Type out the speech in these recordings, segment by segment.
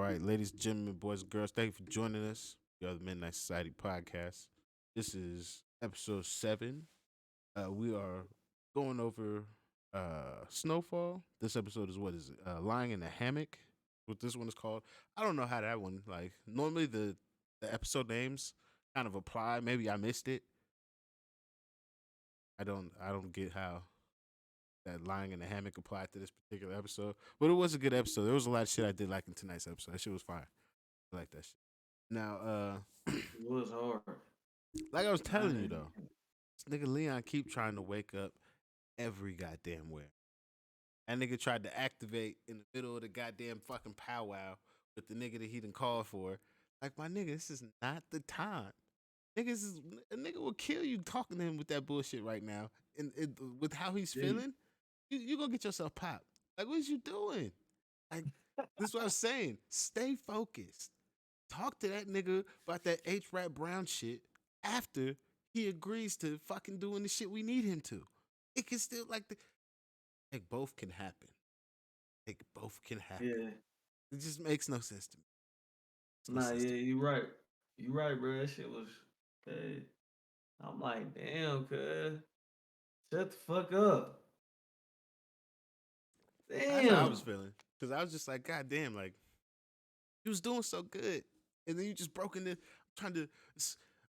right, ladies, gentlemen, boys, and girls, thank you for joining us. We are the Midnight Society podcast. This is episode 7. We are going over Snowfall. This episode is what is it? Lying in a Hammock. What this one is called. I don't know how that one like. Normally the episode names kind of apply. Maybe I missed it. I don't get how that lying in a hammock applied to this particular episode. But it was a good episode. There was a lot of shit I did like in tonight's episode. That shit was fire. I like that shit. Now, It was hard. like I was telling you I, though, this nigga Leon keep trying to wake up every goddamn where. That nigga tried to activate in the middle of the goddamn fucking powwow with the nigga that he done called for. Like my nigga, this is not the time. Niggas is a nigga will kill you talking to him with that bullshit right now. And with how he's Gee, feeling, you gonna get yourself popped. Like what is you doing? Like this is what I'm saying. Stay focused. Talk to that nigga about that H. Rat Brown shit after he agrees to fucking doing the shit we need him to. It can still like both can happen. Like both can happen. yeah. It just makes no sense to me. It's no Nah, sense to yeah, you right. You right, bro. That shit was. Hey, I'm like, damn, cuz. Shut the fuck up. me. That's how I was Damn. feeling. Cause I was just like, God damn, like he was doing so good. And then you just broke into trying to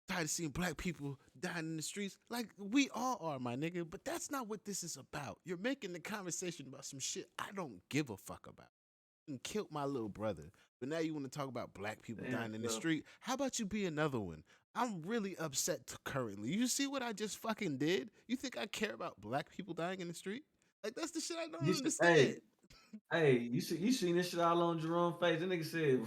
tired of seeing black people dying in the streets. Like we all are, my nigga. But that's not what this is about. You're making the conversation about some shit I don't give a fuck about. You killed my little brother. But now you want to talk about black people Damn, dying in the bro. street. How about you be another one? I'm really upset currently. You see what I just fucking did? You think I care about black people dying in the street? Like that's the shit I don't Hey, understand. hey, you seen this shit all on Jerome's face. That nigga said,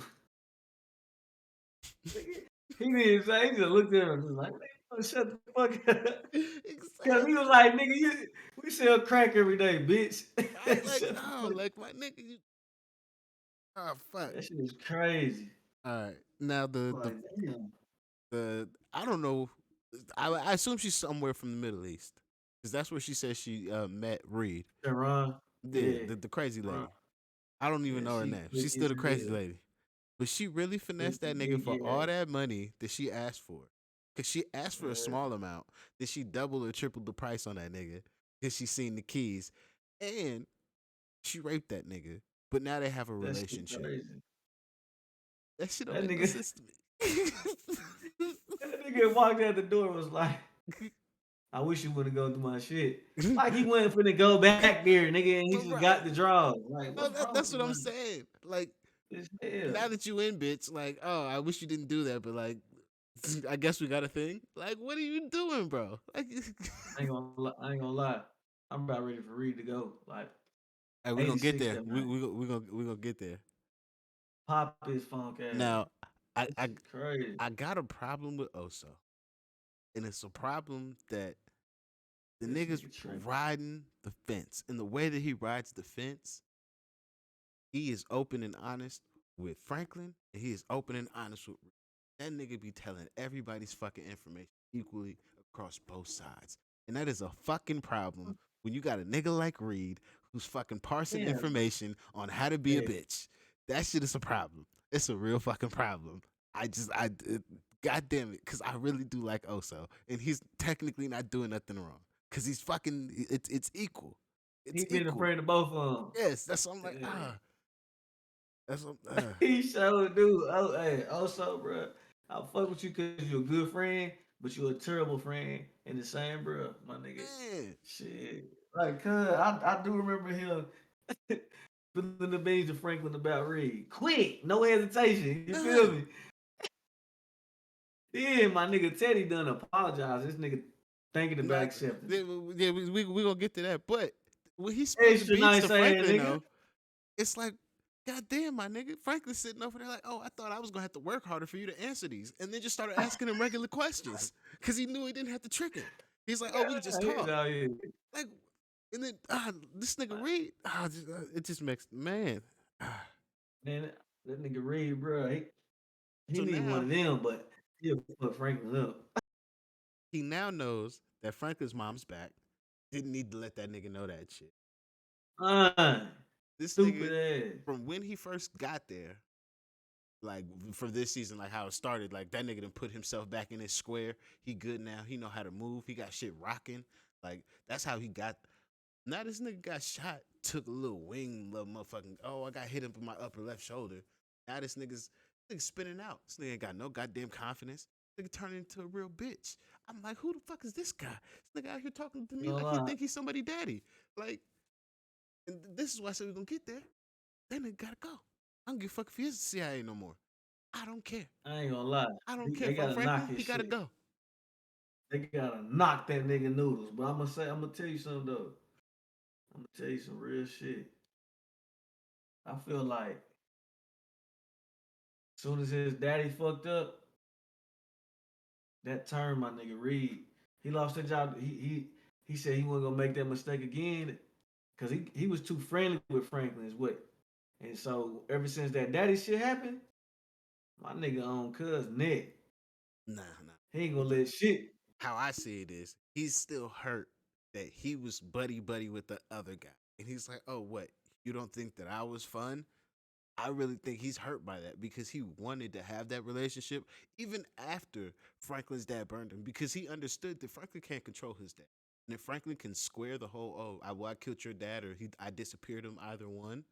he didn't say, he just looked at him and was like, "Man, shut the fuck up." Cause he was Exactly. like, nigga, we sell crack every day, bitch. I like Shut the no, fuck. like my nigga. Oh fuck. That shit is crazy. All right. Now Like, damn. the I don't know. I assume she's somewhere from the Middle East because that's where she says she met Reed. Sharon, Yeah, yeah, the crazy Ron, lady. I don't even yeah, know her she name. She's freaky still as the crazy hell. lady. But she really finessed Freaky that nigga for dinky all ass. that money that she asked for. Cause she asked for a Uh, small amount, then she doubled or tripled the price on that nigga because she seen the keys, and she raped that nigga. But now they have a that shit relationship. crazy. That shit don't That make no nigga, sense to me. that nigga walked out the door and was like, I wish you wouldn't go through my shit. Like he wasn't finna go back there, nigga, and he But just got right, the draws. Like, no, what's wrong that's with what I'm like saying. Like this hell? now that you in, bitch, like, oh, I wish you didn't do that, but like, I guess we got a thing. Like, what are you doing, bro? Like, I ain't gonna lie. I'm about ready for Reed to go. Like hey, we gonna get 86 there. that We night. we gonna get there. Pop his funk ass. Now, I That I shit crazy. I got a problem with Oso, and it's a problem that the This niggas nigga tripping. riding the fence, and the way that he rides the fence, he is open and honest with Franklin, and he is open and honest with Reed. That nigga be telling everybody's fucking information equally across both sides. And that is a fucking problem when you got a nigga like Reed who's fucking parsing Damn. information on how to be a Hey, bitch. That shit is a problem. It's a real fucking problem. God damn it, because I really do like Oso. And he's technically not doing nothing wrong. Because he's fucking, it's equal. It's he been equal. afraid of both of Yes, that's what I'm like, them. that's what, He sure do. Oh, hey, also, bro, I fuck with you because you're a good friend, but you're a terrible friend in the same, bro, my nigga. man. Shit. Like, cuz, I do remember him spilling the beans to Franklin about Reed. Quick, no hesitation. You feel None. me? Then my nigga Teddy done apologize. This nigga thinking about Not, accepting yeah, it. we gonna get to that. But when he spilled the Extra beans to nice ass Franklin, nigga. though, it's like, God damn, my nigga, Franklin's sitting over there like, oh, I thought I was gonna have to work harder for you to answer these, and then just started asking him regular questions because he knew he didn't have to trick him. He's like, oh, we can just He's talk, out here. like, and then this nigga Reed, it just makes man. Man, that nigga Reed, bro, he So need one now of them, but he'll put Franklin up. he now knows that Franklin's mom's back. Didn't need to let that nigga know that shit. Uh, This Stupid nigga, ass. from when he first got there, Like for this season, like how it started, like that nigga done put himself back in his square. He good now. He know how to move. He got shit rocking. Like that's how he got. Now this nigga got shot, took a little wing, little motherfucking. Oh, I got hit him in my upper left shoulder. Now this nigga spinning out. This nigga ain't got no goddamn confidence. Nigga turning into a real bitch. I'm like, who the fuck is this guy? This nigga out here talking to You me know like he what? think he's somebody daddy. Like, and this is why I said we gonna get there. That nigga gotta go. I don't give a fuck if he is the CIA no more. I don't care. I ain't gonna lie. I don't care. They From gotta knock Franklin, his he gotta shit. go. They gotta knock that nigga noodles. But I'm gonna tell you something though. I'm gonna tell you some real shit. I feel like as soon as his daddy fucked up, that turned my nigga Reed. He lost his job. He said he wasn't gonna make that mistake again because he was too friendly with Franklin is what. And so ever since that daddy shit happened, my nigga on cuz neck. Nah, nah. He ain't gonna But let shit. how I see it is, he's still hurt that he was buddy buddy with the other guy, and he's like, "Oh, what? You don't think that I was fun?" I really think he's hurt by that because he wanted to have that relationship even after Franklin's dad burned him because he understood that Franklin can't control his dad. And if Franklin can square the whole, oh, I killed your dad or I disappeared him, either one,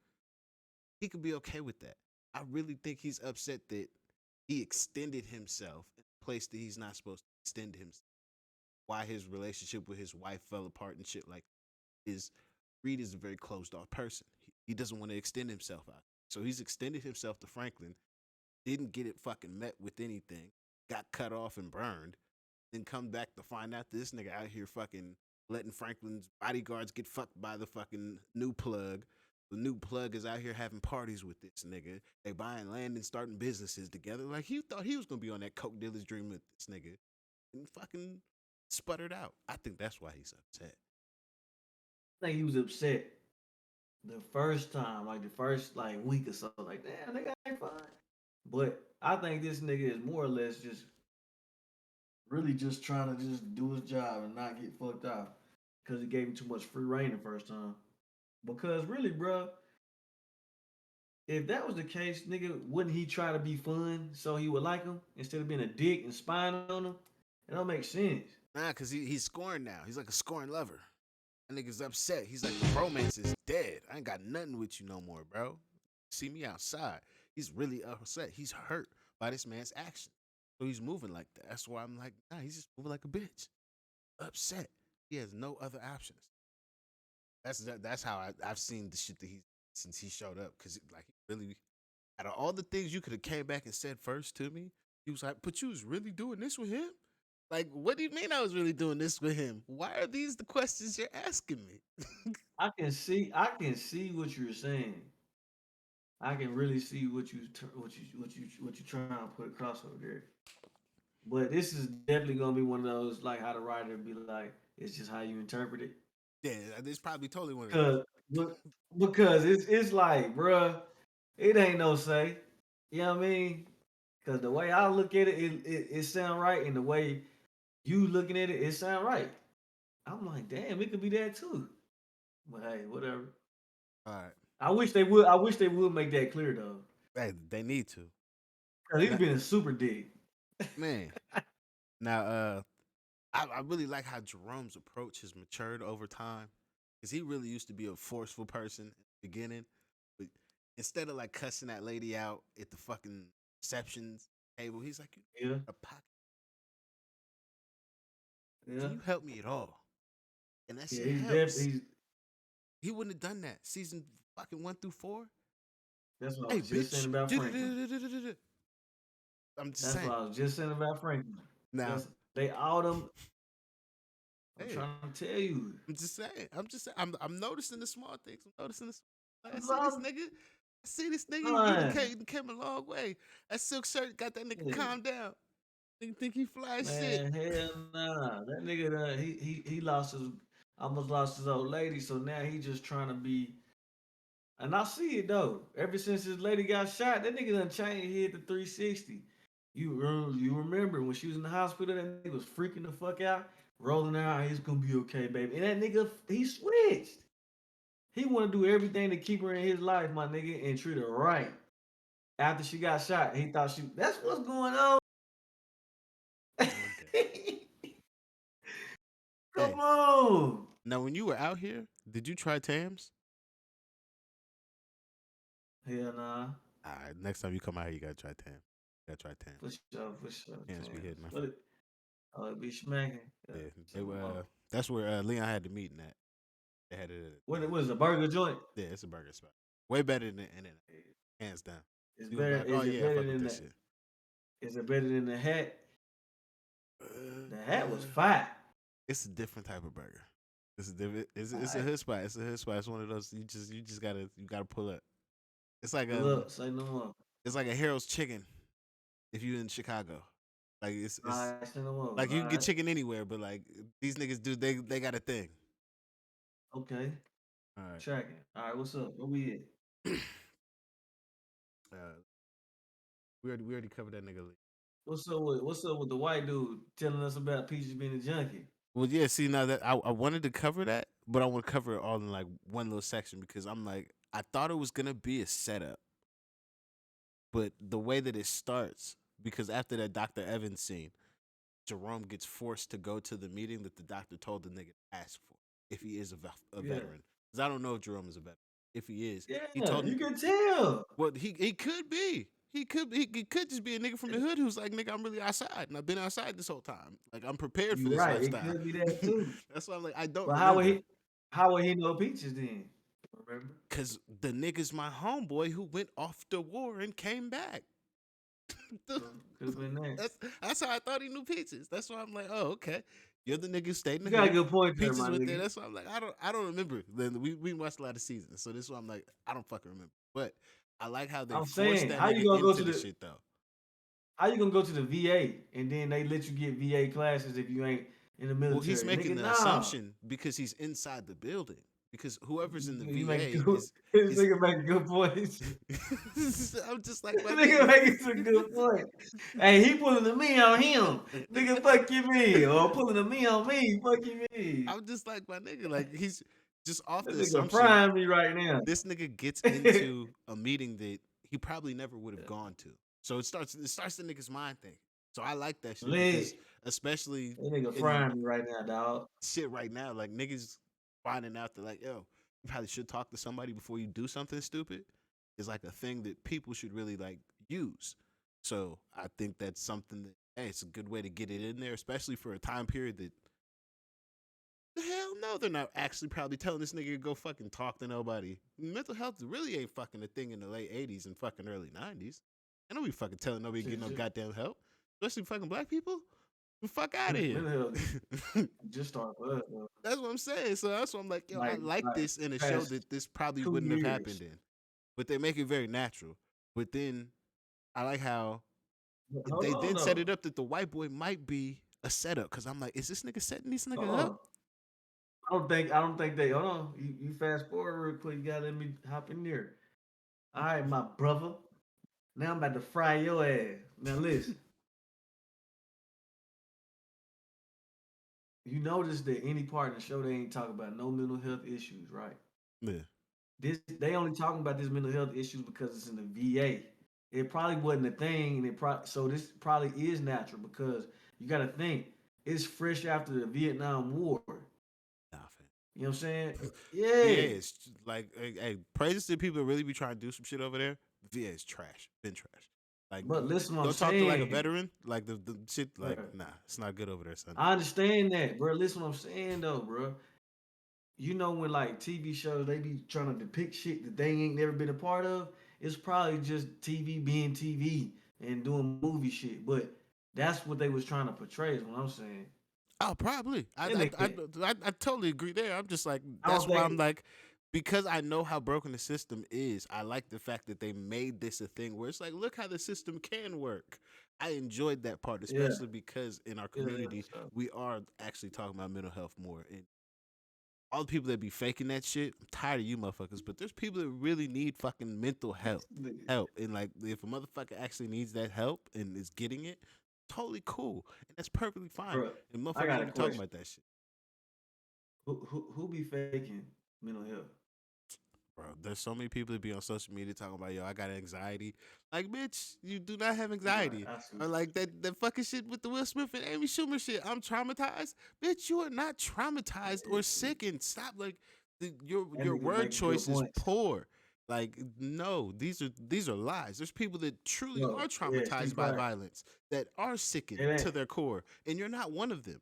he could be okay with that. I really think he's upset that he extended himself in a place that he's not supposed to extend himself. Why his relationship with his wife fell apart and shit like is Reed is a very closed off person. He doesn't want to extend himself out. So he's extended himself to Franklin, didn't get it fucking met with anything, got cut off and burned, then come back to find out this nigga out here fucking letting Franklin's bodyguards get fucked by the fucking new plug. The new plug is out here having parties with this nigga. They buying land and starting businesses together. Like he thought he was gonna be on that coke dealer's dream with this nigga, and fucking sputtered out. I think that's why he's upset. I think he was upset the first time, like the first like week or so. Like, damn, nigga ain't fine. But I think this nigga is more or less just really just trying to just do his job and not get fucked off because he gave him too much free reign the first time. Because really, bro, if that was the case, nigga, wouldn't he try to be fun so he would like him instead of being a dick and spying on him? It don't make sense. Nah, cause he's scoring now. He's like a scoring lover. That nigga's upset. He's like, the romance is dead. I ain't got nothing with you no more, bro. See me outside. He's really upset. He's hurt by this man's action. So he's moving like that. That's why I'm like, nah, he's just moving like a bitch. Upset. He has no other options. That's how I've seen the shit that he since he showed up. Cause like he really out of all the things you could have came back and said first to me, he was like, but you was really doing this with him? Like, what do you mean I was really doing this with him? Why are these the questions you're asking me? I can see what you're saying. I can really see what you trying to put across over there. But this is definitely gonna be one of those like how the writer be like, it's just how you interpret it. Yeah, it's probably totally one of those. Cause because it's like, bruh, it ain't no say. You know what I mean? Cause the way I look at it, it sound right, and the way you looking at it, it sound right. I'm like, damn, it could be that too. But hey, whatever. All right. I wish they would. I wish they would make that clear though. Hey, they need to. Cause he's Now, been a super dick. man. Now, I really like how Jerome's approach has matured over time. Because he really used to be a forceful person at the beginning. But instead of like cussing that lady out at the fucking receptions table, he's like, Yeah, a pocket. yeah, Can you help me at all? And that yeah. shit He's helps. definitely. He's He wouldn't have done that. Season fucking 1 through 4. That's what I Hey, was just saying bitch. about Franklin. I'm just That's saying. what I was just saying about Franklin. Now, That's they all them. I'm hey, trying to tell you. I'm just saying. I'm just saying. I'm noticing the small things. I'm noticing the. I see this Son, nigga. I see this nigga. son. You done came a long way. That silk shirt got that nigga Yeah. calm down. Nigga think he fly as shit. Man, hell nah. That nigga done, he lost his almost lost his old lady, so now he just trying to be and I see it though. Ever since his lady got shot, that nigga done changed. He hit the 360. You remember when she was in the hospital, that nigga was freaking the fuck out, rolling out, he's gonna be okay, baby. And that nigga he switched. He wanna do everything to keep her in his life, my nigga, and treat her right. After she got shot, he thought she. That's what's going on. I'm dead. Come Hey, on. now when you were out here, did you try Tams? Hell nah. All right, next time you come out here, you gotta try Tams. You gotta try For Tams. sure, for sure. Tams be Tams. hitting. I What fuck. it? Oh, it be smacking. Yeah. Yeah, Say no more. that's where Leon had the meeting at. They had it at What it Tams. was a burger joint? Yeah, it's a burger spot. Way better than In and hands down. It's You gonna better. be like, oh Is it yeah, I better fuck with than that the? shit. Is it better than the hat? The hat was Uh, fire. it's a different type of burger. It's a different. It's a Alright. hood spot. It's a hood spot. It's one of those you just gotta pull up. It's like Look, say no more. it's like a Harold's chicken if you in Chicago. Like it's Alright, say no more. like you can get Alright. chicken anywhere, but like these niggas do they got a thing. Okay. All right. Tracking. Alright, what's up? Where we at? uh, we already covered that nigga. What's up with the white dude telling us about Peaches being a junkie? Well, yeah. See, now that I wanted to cover that, but I want to cover it all in like one little section because I'm like I thought it was gonna be a setup, but the way that it starts because after that Dr. Evans scene, Jerome gets forced to go to the meeting that the doctor told the nigga to ask for if he is a Yeah. veteran. Because I don't know if Jerome is a veteran. If he is, he Yeah, told you him. can tell. Well, he could be. He could just be a nigga from the hood who's like, nigga, I'm really outside and I've been outside this whole time. Like I'm prepared for You this right. It lifestyle. could be that too. That's why I'm like, I don't But remember. how would he know Peaches then? Remember? Cause the nigga's my homeboy who went off the war and came back. Could have been that. that's how I thought he knew Peaches. That's why I'm like, oh, okay. You're the nigga who stayed in You the got a hood. good point there, Peaches my went there. nigga. That's why I'm like, I don't remember. Then we watched a lot of seasons. So this is why I'm like, I don't fucking remember. But I like how they I'm forced saying, that nigga into the shit though. how you gonna go to the VA and then they let you get VA classes if you ain't in the Well, he's military? making Nigga, the nah. assumption because he's inside the building. Because whoever's in the You make VA good this is nigga making good points. I'm just like my Nigga nigga. making some good point. Hey, he pulling the me on him. Nigga, fuck you me. Or pulling the me on me. Fuck you me. I'm just like my nigga. Like he's just off That the nigga assumption prime me right now. this nigga gets into a meeting that he probably never would have gone to. So it starts the nigga's mind thing. So I like that shit because Lit. especially That nigga in frying me right now, dog. shit right now, like niggas finding out that like, yo, you probably should talk to somebody before you do something stupid is like a thing that people should really like use. So I think that's something that hey, it's a good way to get it in there, especially for a time period that the hell no, they're not actually probably telling this nigga to go fucking talk to nobody. Mental health really ain't fucking a thing in the late 80s and fucking early 90s. I don't be fucking telling nobody to get Shit, no just, goddamn help. Especially fucking black people. The fuck out of here. mental health just start for us, though. That's what I'm saying. So that's why I'm like, yo, I like Like this in a show past that this probably two wouldn't have happened years. in. But they make it very natural. But then I like how But hold they on then set though. it up that the white boy might be a setup. Cause I'm like, is this nigga setting these Hold niggas up? on. I don't think they hold on. You fast forward real quick, you gotta let me hop in there. All right, my brother. Now I'm about to fry your ass. Now listen. You notice that any part in the show they ain't talking about no mental health issues, right? Yeah. This they only talking about this mental health issues because it's in the VA. It probably wasn't a thing, and so this probably is natural because you got to think it's fresh after the Vietnam War. Nah, fam. You know what I'm saying? VA Yeah, is like, hey, praises to people that really be trying to do some shit over there. VA is trash, been trash. Like, but listen, what I'm go talk to like a saying, veteran, like the shit, like, bro. nah, it's not good over there, son. I understand that, bro. Listen, what I'm saying though, bro. You know when like TV shows they be trying to depict shit that they ain't never been a part of. It's probably just TV being TV and doing movie shit, but that's what they was trying to portray. Is what I'm saying. Oh, probably. That nigga, I totally agree there. I'm just like, I that's don't why I'm think. like, because I know how broken the system is. I like the fact that they made this a thing where it's like, look how the system can work. I enjoyed that part, Yeah, especially because in our yeah, community so. we are actually talking about mental health more, and all the people that be faking that shit, I'm tired of you motherfuckers. But there's people that really need fucking mental health help. And like if a motherfucker actually needs that help and is getting it, totally cool. And that's perfectly fine. Bro, And I motherfuckers got don't a be talking question. about that shit. Who be faking mental health? Bro, there's so many people that be on social media talking about, yo, I got anxiety. Like, bitch, you do not have Right. anxiety. I see Or what like that fucking shit with the Will Smith and Amy Schumer shit. I'm traumatized. Bitch, you are not traumatized or you're saying. sickened. Stop. Like, your That your nigga word making good choice is points. poor. Like, no, these are lies. There's people that truly No, are yeah, she traumatized by probably violence, that are it sickened ain't. to their core, and you're not one of them.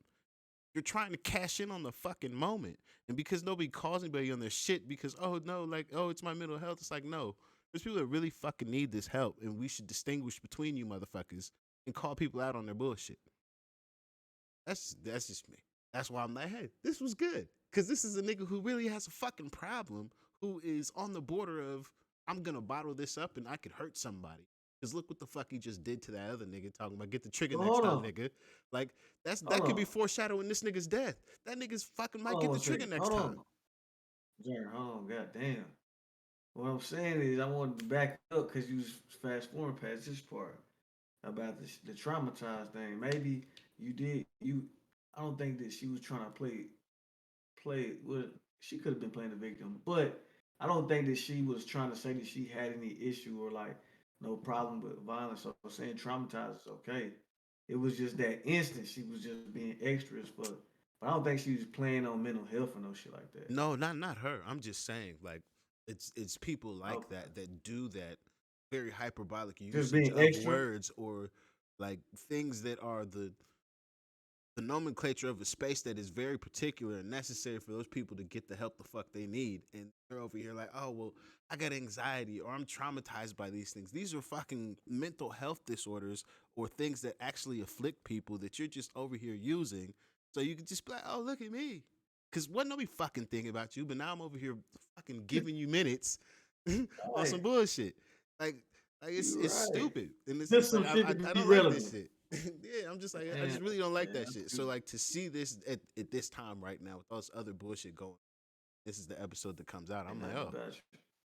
You're trying to cash in on the fucking moment. And because nobody calls anybody on their shit because, oh no, like, oh, it's my mental health. It's like, no. There's people that really fucking need this help, and we should distinguish between you motherfuckers and call people out on their bullshit. That's just me. That's why I'm like, hey, this was good. Cause this is a nigga who really has a fucking problem, who is on the border of, I'm gonna bottle this up and I could hurt somebody. Cause look what the fuck he just did to that other nigga, talking about get the trigger But next hold time, on, nigga. Like, hold that could be on, foreshadowing this nigga's death. That nigga's fucking might hold get on the a trigger second. next Hold time. on, Jared, hold on. Goddamn. What I'm saying is, I wanted to back up because you was fast forward past this part about the traumatized thing. Maybe you did you. I don't think that she was trying to play. Well, she could have been playing the victim, but I don't think that she was trying to say that she had any issue or like no problem with violence. So saying traumatized is okay. It was just that instant she was just being extra as fuck. But I don't think she was playing on mental health or no shit like that. No, not her. I'm just saying, like, it's people like Okay. that do that very hyperbolic Just usage being of extra. words, or like things that are the nomenclature of a space that is very particular and necessary for those people to get the help the fuck they need. And they're over here like, oh, well, I got anxiety or I'm traumatized by these things. These are fucking mental health disorders or things that actually afflict people that you're just over here using. So you can just be like, oh, look at me. Because wasn't nobody fucking thinking about you, but now I'm over here fucking giving you minutes on some Right. bullshit. Like, You it's right. stupid, and it's Just just some like shit to I be don't like this relevant. shit. Yeah, I'm just like I Man, just really don't like man, that I shit. see So what like to see this at this time right now with all this other bullshit going, this is the episode that comes out. and I'm I like, oh, got you.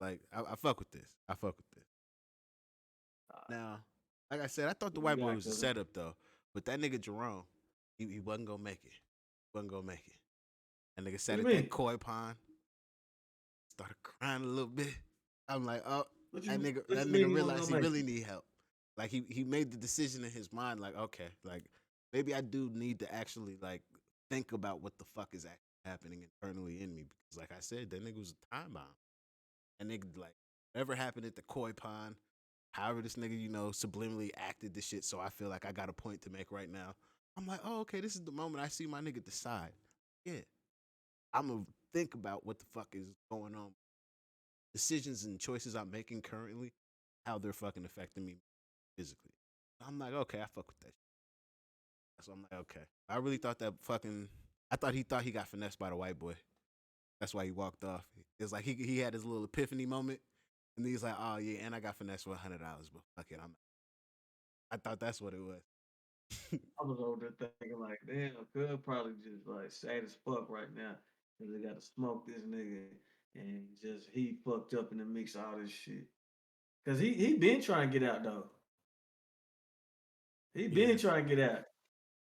like I fuck with this. I fuck with this. Uh, Now, like I said, I thought the what you white boy got, was a cousin? setup though, but that nigga Jerome, he wasn't gonna make it. Wasn't gonna make it. That nigga What sat you at that mean? koi pond, started crying a little bit. I'm like, oh, What that you mean nigga he wasn't realized gonna he make really it? need help. Like he made the decision in his mind, like, okay, like maybe I do need to actually like think about what the fuck is actually happening internally in me. Because like I said, that nigga was a time bomb. And nigga like whatever happened at the koi pond, however this nigga, subliminally acted this shit, so I feel like I got a point to make right now. I'm like, oh, okay, this is the moment I see my nigga decide. Yeah. I'm gonna think about what the fuck is going on, decisions and choices I'm making currently, how they're fucking affecting me physically. I'm like, okay, I fuck with that. So I'm like, okay. I really thought that fucking. I thought he got finessed by the white boy. That's why he walked off. It's like he had his little epiphany moment, and he's like, oh yeah, and I got finessed for $100, but fuck it, I thought that's what it was. I was over there thinking like, damn, could probably just like sad as fuck right now because they got to smoke this nigga and just he fucked up in the mix of all this shit. Cause he been trying to get out though. He been Yeah, trying to get out.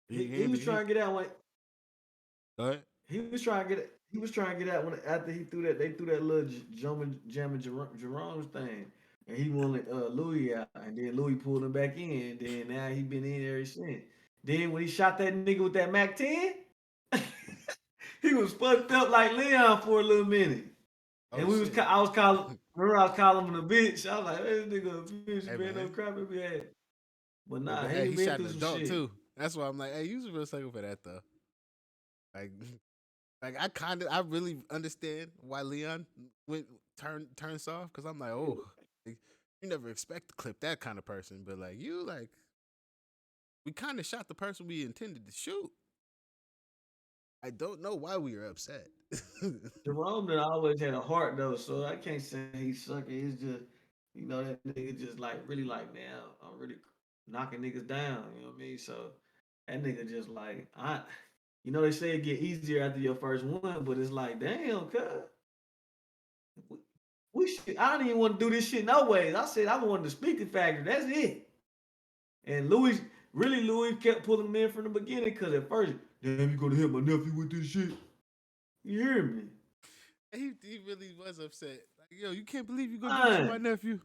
He was he trying to get out when go ahead. he was trying to get out when after he threw that they threw that little Jammin Jerome's thing, and he wanted Louis out, and then Louis pulled him back in. Then now he been in ever since. Then when he shot that nigga with that Mac 10, he was fucked up like Leon for a little minute. Oh And we was shit. I was calling remember I was calling him a bitch. I was like, hey, this nigga a bitch, Hey man, no man. crap if he had. But Hey, nah, but he hey, done he been shot an through some adult shit. too. That's why I'm like, hey, you was a real psycho for that though. Like, like I really understand why Leon went turned soft because I'm like, oh, like, you never expect to clip that kind of person, but like you, like we kind of shot the person we intended to shoot. I don't know why we were upset. Jerome that always had a heart though, so I can't say he's sucking. It's just that nigga just like really like man, I'm really knocking niggas down. You know what I mean? So that nigga just like they say it get easier after your first one, but it's like damn, cuz we, we should. I didn't even want to do this shit no ways. I said I wanted the speaking factor. That's it. And Louis kept pulling me in from the beginning because at first, damn, you gonna hit my nephew with this shit. You hear me? He really was upset. Like, yo, you can't believe you gonna do this with my Man, nephew.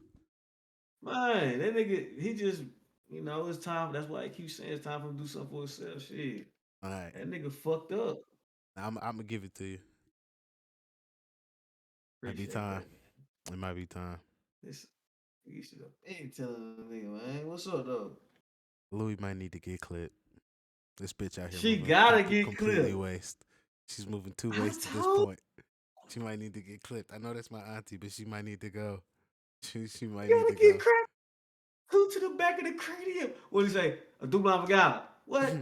man, that nigga, he just, it's time. That's why he keeps saying it's time for him to do something for himself. Shit, All right, that nigga fucked up. I'm gonna give it to you. Might be Appreciate time. that, man. It might be time. This you should have been telling me, man. What's up, though? Louis might need to get clipped. This bitch out here She moving gotta get completely clipped. waste. She's moving too I waste at this told point. She might need to get clipped. I know that's my auntie, but she might need to go. She might you, need gotta to get go. cracked. Who to the back of the cranium? What do you say? A double avocado. What?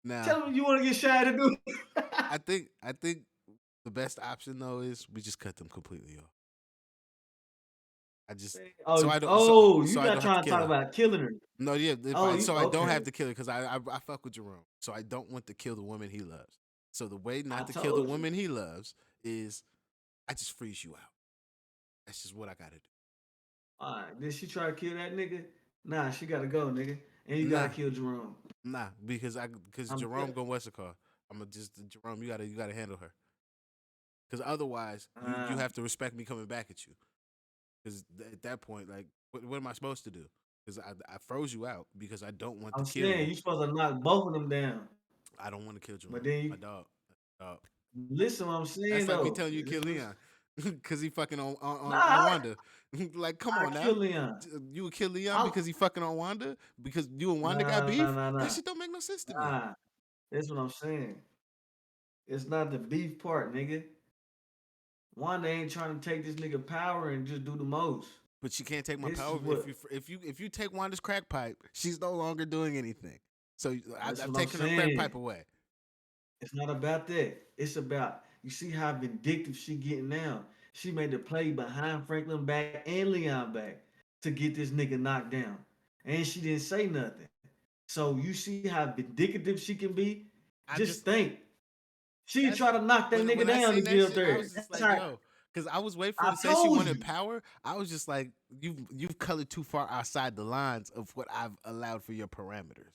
Now, Tell me you want to get shot at do. I think the best option though is we just cut them completely off. I just Oh, so you I not don't have to trying to kill talk her. about killing her. No, yeah, if Oh, I you so I don't okay. have to kill her because I fuck with Jerome. So I don't want to kill the woman he loves. So the way I not to kill the told you. woman he loves is I just freeze you out. That's just what I gotta do. All right. Did she try to kill that nigga? Nah, she gotta go, nigga. And you gotta Nah, kill Jerome. because I'm Jerome going what's it called? I'm gonna just Jerome. You gotta handle her because otherwise you uh, have to respect me coming back at you. Because at that point, like, what am I supposed to do? Because I froze you out because I don't want to I'm kill saying you. you supposed to knock both of them down. I don't want to kill But Jerome, then my you dog. Dog. listen what I'm saying That's like me though. telling you to This kill was, Leon because he fucking nah, on Wanda. Like, come I on now. kill Leon. You would kill Leon I because he fucking on Wanda? Because you and Wanda got nah nah beef? nah That nah shit don't make no sense to me. nah. That's what I'm saying. It's not the beef part, nigga. Wanda ain't trying to take this nigga power and just do the most. But she can't take my This is power what if you take Wanda's crack pipe. She's no longer doing anything. So that's I've what I'm taken her crack saying. pipe away. It's not about that. It's about you see how vindictive she getting now. She made the play behind Franklin back and Leon back to get this nigga knocked down. And she didn't say nothing. So you see how vindictive she can be? I Just just think. She that's tried to knock that nigga when I down to seen that get up shit, I there. was just That's like, how yo, because I was waiting for her I to say she told wanted you. power. I was just like, you've colored too far outside the lines of what I've allowed for your parameters.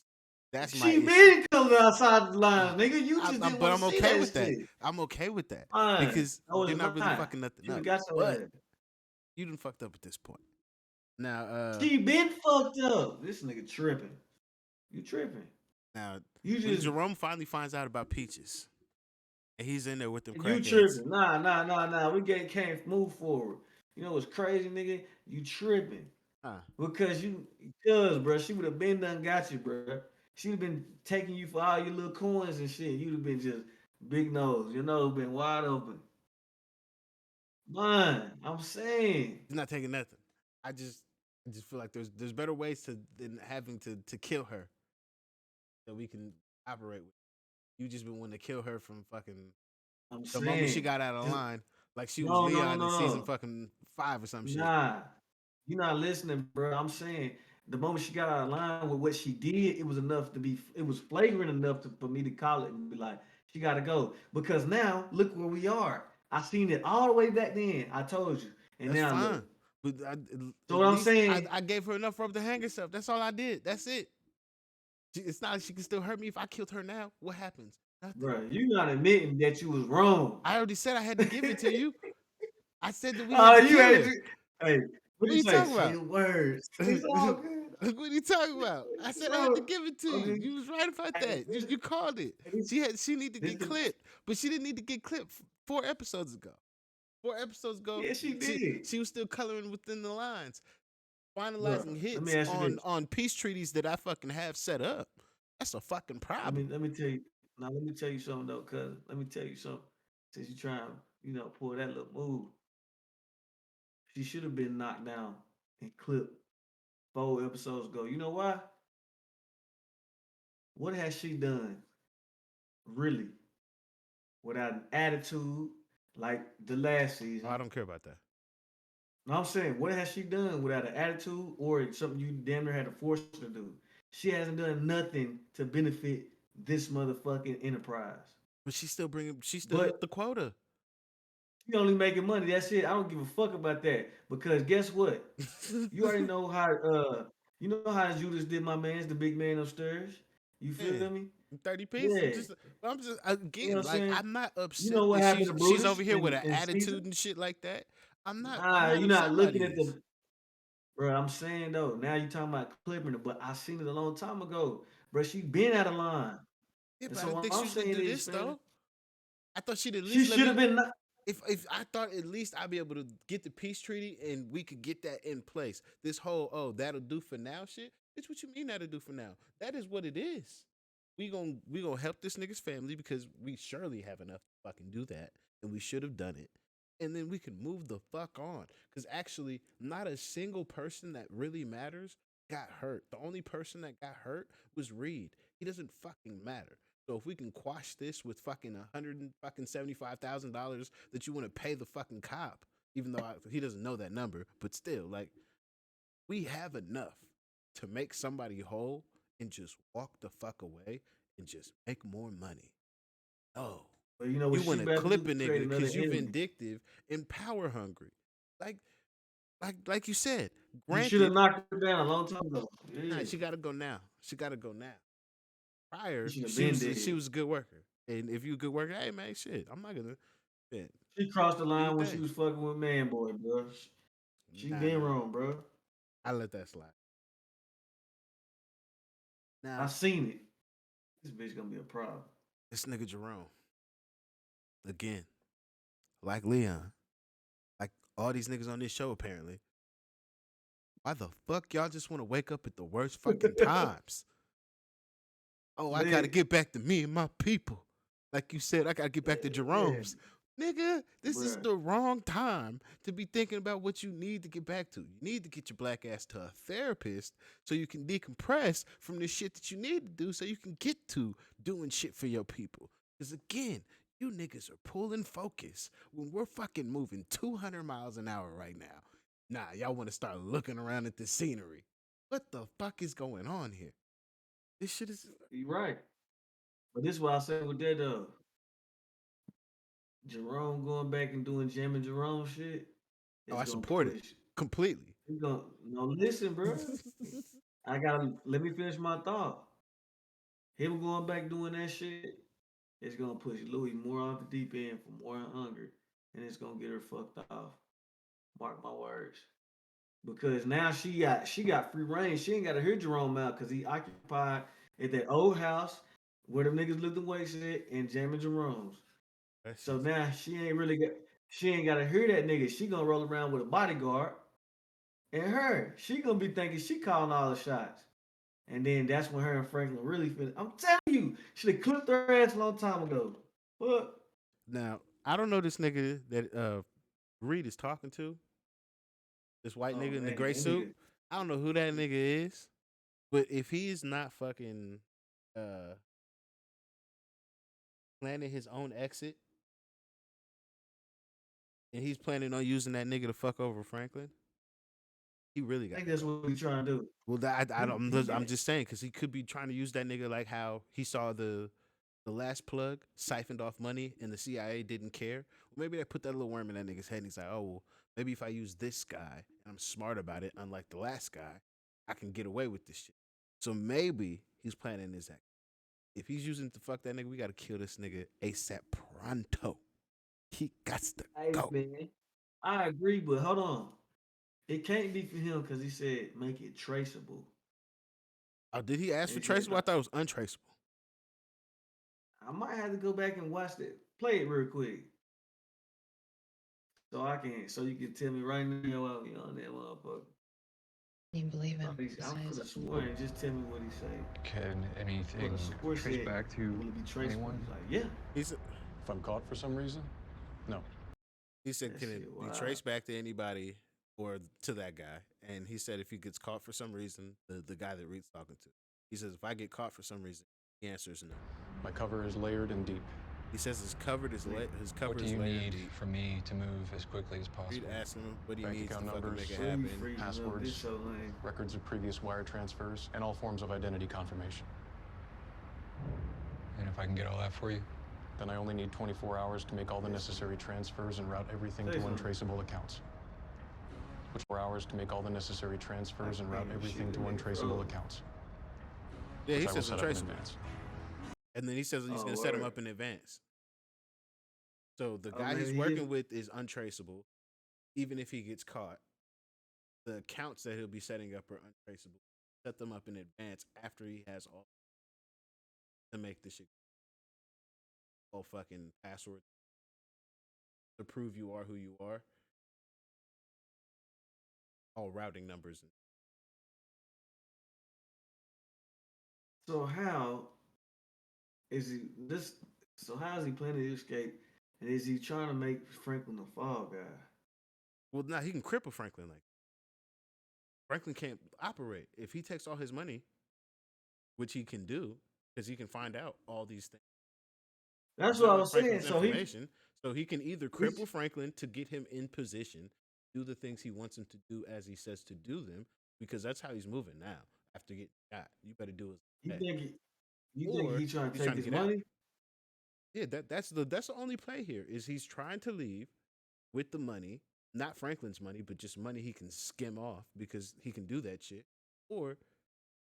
That's my She issue. been coming outside the Uh, lines, nigga. You just didn't but want to I'm see okay that with that. shit. I'm okay with that Fine. because No, you're it's not really not. fucking nothing She done up. got your But ass. you done fucked up at this point. Now, She been fucked up. This nigga tripping. You tripping. now You when just Jerome finally finds out about Peaches and he's in there with them you crackheads, tripping. Nah. Can't move forward. You know what's crazy, nigga? You tripping. huh? Because bro, she would have been done got you, bro. She'd have been taking you for all your little coins and shit. You'd have been just big nose. Your nose been wide open. Man, I'm saying. He's not taking nothing. I just feel like there's better ways to than having to kill her that we can operate with. You just been wanting to kill her from fucking I'm the moment she saying. got out of Just, line, like she was no, Leon in season no. fucking 5 or some shit. Nah. You're not listening, bro. I'm saying the moment she got out of line with what she did, it was enough to be it was flagrant enough for me to call it and be like, she gotta go. Because now look where we are. I seen it all the way back then. I told you. And That's now look. fine, but So at what I'm least saying, I gave her enough rope to hang herself. That's all I did. That's it. It's not like she can still hurt me if I killed her now. What happens? Nothing. bro, you not admitting that you was wrong. I already said I had to give it to you. I said that we had Oh, to you kill had her. to, hey, what What do are you you say? talking Say about? the words. It's all What good. are you talking about? I said I had to Bro, give it to you. okay. You was right about Hey, that. You called it. this, She need to this get the, clipped, but she didn't need to get clipped 4 episodes ago. 4 episodes ago, yeah, she she did. she was still coloring within the lines, Bro, finalizing let me hits ask you this. on peace treaties that I fucking have set up. That's a fucking problem. Let me tell you. Now let me tell you something though, cuz let me tell you something. Since you trying, pull that little move, she should have been knocked down and clipped 4 episodes ago. You know why? What has she done really without an attitude like the last Oh, I season? don't care about that. No, I'm saying, what has she done without an attitude or something you damn near had to force her to do? She hasn't done nothing to benefit this motherfucking enterprise. But she still But hit the quota. she only making money. That's it. I don't give a fuck about that. Because guess what? You already know how you know how Judas did my man's the big man upstairs. You feel Yeah. me? 30 piece. Yeah. I'm just You know again what I'm like saying? I'm not You know upset what that happened she's to she's Brutus over here with an in season? attitude and shit like that. I'm Nah, not you're upset not by looking at these. the. Bro, I'm saying though, now you talking about clipping it, but I seen it a long time ago. Bro, she been out of line. Yeah, And but I so didn't what think I'm she was gonna saying do is, this fam, though. I thought she'd at she least let should have me. been not. If I thought at least I'd be able to get the peace treaty and we could get that in place. This whole that'll do for now shit. It's what you mean that'll do for now. That is what it is. We gonna help this nigga's family because we surely have enough to fucking do that, and we should have done it. And then we can move the fuck on. Because actually, not a single person that really matters got hurt. The only person that got hurt was Reed. He doesn't fucking matter. So if we can quash this with fucking $175,000 that you want to pay the fucking cop, even though he doesn't know that number, but still, like, we have enough to make somebody whole and just walk the fuck away and just make more money. Oh, But you know what you she want to about to do? clip a nigga Create another because you enemy. vindictive and power hungry. Like, like you said. You should have Granted, knocked her down a long time ago. nah, Yeah. she got to go now. She got to go now. You Prior, should have she been was she dead. was a good worker, and if you a good worker, hey man, shit, I'm not gonna. Shit, She crossed the do your line when she thing. was fucking with man boy, bro. She Nah, been nah, wrong, bro. I let that slide. I Now, seen it. This bitch gonna be a problem. this nigga Jerome again, like Leon, like all these niggas on this show apparently. Why the fuck y'all just want to wake up at the worst fucking times? Oh, I gotta Lit. get back to me and my people. Like you said, I gotta get back to Yeah, Jerome's. Nigga, this is bruh. the wrong time to be thinking about what you need to get back to. You need to get your black ass to a therapist so you can decompress from the shit that you need to do so you can get to doing shit for your people. Because again, you niggas are pulling focus when we're fucking moving 200 miles an hour right now. Nah, y'all want to start looking around at the scenery. What the fuck is going on here? This shit is. You right. But this is what I said with that Jerome going back and doing Jam and Jerome shit Oh, is I gonna support it push. completely. It's gonna no listen, bro. I gotta let me finish my thought. Him going back doing that shit is gonna push Louis more off the deep end for more hunger, and it's gonna get her fucked off. Mark my words. Because now she got free reign. She ain't gotta hear Jerome out because he occupied at that old house where them niggas lived in Wasted and Jamie Jerome's. That So shit's now she ain't gotta hear that nigga. She gonna roll around with a bodyguard and she gonna be thinking she calling all the shots. And then that's when her and Franklin really feel. I'm telling you, should have clipped her ass a long time ago. What? now. I don't know this nigga that Reed is talking to. This white Oh nigga in the man, gray that suit. nigga. I don't know who that nigga is, but if he is not fucking uh planning his own exit and he's planning on using that nigga to fuck over Franklin, he really I got think to that's go. what he trying to do. Well, He I'm got just saying because he could be trying to use that nigga like how he saw the last plug siphoned off money and the CIA didn't care. Well, maybe they put that little worm in that nigga's head and he's like, oh, well, maybe if I use this guy and I'm smart about it, unlike the last guy, I can get away with this shit. So maybe he's planning his act. If he's using to fuck that nigga, we got to kill this nigga ASAP pronto. He got to hey go. man. I agree, but hold on. It can't be for him because he said make it traceable. Oh, did he ask for He said traceable? I thought it was untraceable. I might have to go back and watch that. Play it real quick. So you can tell me right now while we on that motherfucker. You believe I him, could besides. have sworn and just tell me what he said. Can I could anything have swore trace said, back to will it be traceable? anyone? He's like, yeah. He said, If I'm caught for some reason? No. he said, That can shit it be wild. traced back to anybody or to that guy? And he said if he gets caught for some reason, the guy that Reed's talking to, he says if I get caught for some reason, the answer is no. My cover is layered and deep. He says his cover What do is you layered need deep. for me to move as quickly as Reed possible? asking him what he Bank needs to account fucking make numbers, it Bro, you happen. freezing up. This passwords, so lame. records of previous wire transfers, and all forms of identity confirmation. And if I can get all that for you? Then I only need 24 hours to make all the necessary transfers and route everything Say to something. untraceable accounts. Which 4 hours to make all the necessary transfers and route Man, everything shit, to that nigga untraceable froze. accounts. Yeah, he Which I will says set up in untraceable. advance. And then he says he's Oh, going to set him word. up in advance. So the Oh, guy he's maybe he working is. with is untraceable. even if he gets caught, the accounts that he'll be setting up are untraceable. Set them up in advance after he has all to make the shit all fucking passwords to prove you are who you are. All routing numbers. So how is he this? So how is he planning to escape? And is he trying to make Franklin the fall guy? Well, now he can cripple Franklin. Like Franklin can't operate if he takes all his money, which he can do because he can find out all these things. That's He's what got I all was saying. Franklin's information, so he can either cripple Franklin to get him in position, do the things he wants him to do as he says to do them, because that's how he's moving now. After getting shot, you better do it. you think he, you think Or he trying to he's take trying to his get out. money? Yeah, that's the only play here is he's trying to leave with the money, not Franklin's money, but just money he can skim off because he can do that shit. Or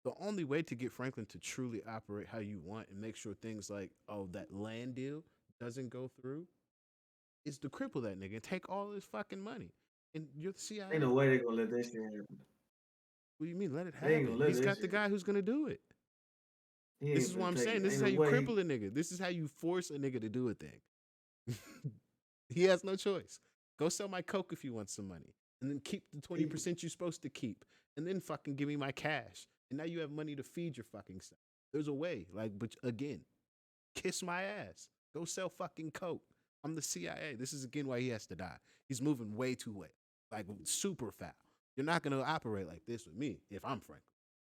the only way to get Franklin to truly operate how you want and make sure things like that land deal doesn't go through is to cripple that nigga and take all his fucking money. And you're the CIA. Ain't no way they gonna let that shit happen. What do you mean? Let it They ain't happen. gonna let He's that got the shit. guy who's gonna do it. He This ain't is what gonna I'm take saying. it. This Ain't is no how you way. cripple a nigga. This is how you force a nigga to do a thing. He has no choice. Go sell my coke if you want some money, and then keep the 20% you're supposed to keep, and then fucking give me my cash. And now you have money to feed your fucking self. There's a way. Like, but again, kiss my ass. Go sell fucking coke. I'm the CIA. This is again why he has to die. He's moving way too way, like super foul. You're not gonna operate like this with me if I'm Franklin.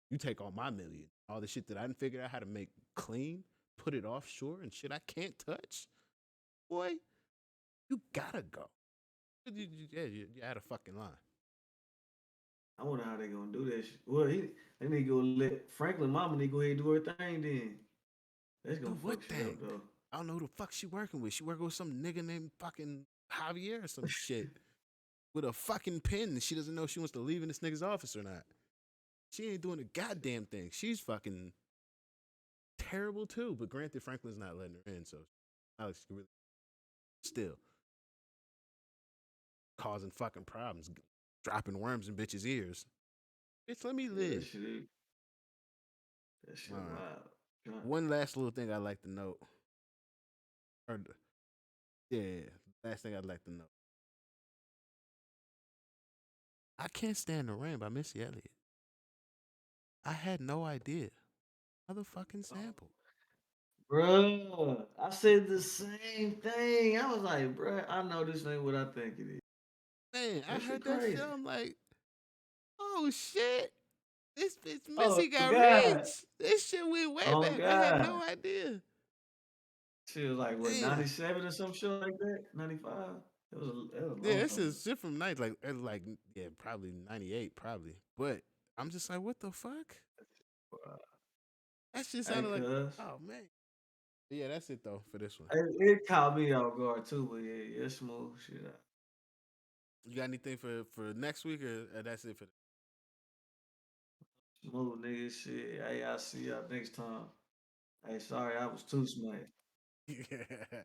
You take all my million, all the shit that I didn't figure out how to make clean, put it offshore and shit I can't touch. Boy, you gotta go. You had a fucking line. I wonder how they gonna do that shit. Well, they need to go let Franklin mama need to go ahead and do her thing then. That's Do gonna what fuck shit thing? up though. I don't know who the fuck she working with. She working with some nigga named fucking Javier or some shit with a fucking pen. And she doesn't know if she wants to leave in this nigga's office or not. She ain't doing a goddamn thing. She's fucking terrible too. But granted, Franklin's not letting her in, so Alex can really still causing fucking problems, dropping worms in bitches' ears. Bitch, let me Yeah, live. that shit All right. wild. One last little thing I'd like to note. Or, yeah, last thing I'd like to note. I Can't Stand the Rain by Missy Elliott. I had no idea. Motherfucking sample. Bruh, I said the same thing. I was like, bruh, I know this ain't what I think it is. Man, I That shit heard that shit. crazy. I'm like, oh shit. This bitch Oh Missy got God. rich. This shit went way Oh back. I had God. no idea. She was like what, Damn. 97 or some shit like that? 95? It was a Yeah, long this time ago. is shit from night like yeah, probably 98, probably. But I'm just like, what the fuck? That shit Hey, sounded like, cuz. oh man. Yeah, that's it though for this one. It caught me off guard too, but yeah, it's smooth shit. You got anything for next week or that's it for? Smooth nigga shit. Hey, I'll see y'all next time. Hey, sorry, I was too smart. Yeah.